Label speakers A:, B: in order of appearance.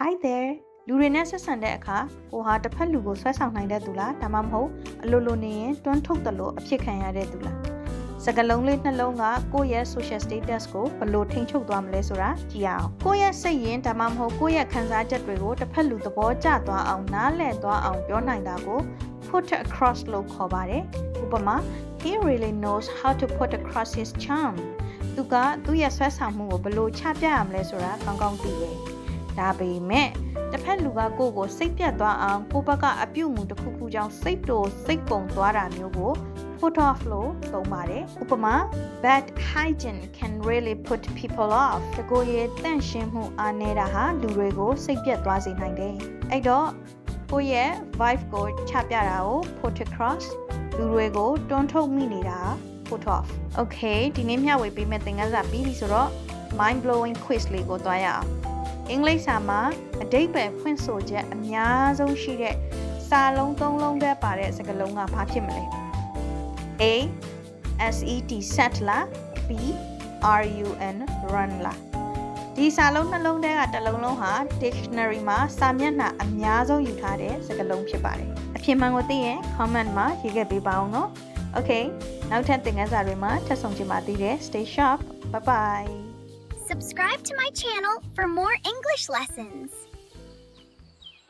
A: Hi there လူတွေနဲ့ဆက်ဆံတဲ့အခါကိုဟာတစ်ဖက်လူကိုဆွဲဆောင်နိုင်တဲ့သူလားဒါမှမဟုတ်အလိုလိုနေရင်တွန်းထုတ်တယ်လို့အဖြစ်ခံရတဲ့သူလားစကားလုံးလေးနှလုံးကကိုယ့်ရဲ့ social status ကိုဘယ်လိုထိန်းချုပ်သွားမလဲဆိုတာကြည့်အောင်ကိုယ့်ရဲ့စိတ်ရင်းဒါမှမဟုတ်ကိုယ့်ရဲ့ခံစားချက်တွေကိုတစ်ဖက်လူသဘောကျသွားအောင်နားလည်သွားအောင်ပြောနိုင်တာကို put across လို့ခေါ်ပါတယ်ဥပမာ he really knows how to put across his charm သူကသူ့ရဲ့ဆွဲဆောင်မှုကိုဘယ်လိုချပြရမလဲဆိုတာကောင်းကောင်းသိတယ်ဒါပေမဲ့တစ်ဖက်လူကကိုယ့်ကိုစိတ်ပြတ်သွားအောင်ကိုယ့်ဘက်ကအပြုတ်မှုတစ်ခုခုကြောင့်စိတ်တိုစိတ်ကုန်သွားတာမျိုးကို put off လို့သုံးပါတယ်ဥပမာ bad hygiene can really put people off တကိုယ်ရဲ့တန့်ရှင်းမှုအားနည်းတာဟာလူတွေကိုစိတ်ပြတ်သွားစေနိုင်တယ်အဲ့တော့ကိုယ့်ရဲ့ vibe ကိုချပြတာကို put across လူတွေကိုတွန်းထုတ်မိနေတာ put off okay ဒီနေ့မျှဝေပေးမယ့်သင်ခန်းစာပြီးပြီဆိုတော့ mind blowing quiz လေးကိုတွားရအောင်အင်္ဂလိပ်စာမှာအဓိပ္ပာယ်ဖွင့်ဆိုချက်အများဆုံးရှိတဲ့စာလုံး၃လုံးတည်းပါတဲ့စကားလုံးကဘာဖြစ်မလဲ A set set လား B run run လားဒီစာလုံးနှလုံးတည်းကတစ်လုံးလုံးဟာ dictionary မှာစာမျက်နှာအများဆုံးယူထားတဲ့စကားလုံးဖြစ်ပါတယ်အဖြစ်မှန်ကိုသိရင် comment မှာရေးခဲ့ပေးပါအောင်နော် Okay နောက်ထပ်သင်ခန်းစာတွေမှာထပ်ဆောင်ကြပါသေးတယ် Stay sharp bye bye
B: Subscribe to my channel for more English lessons.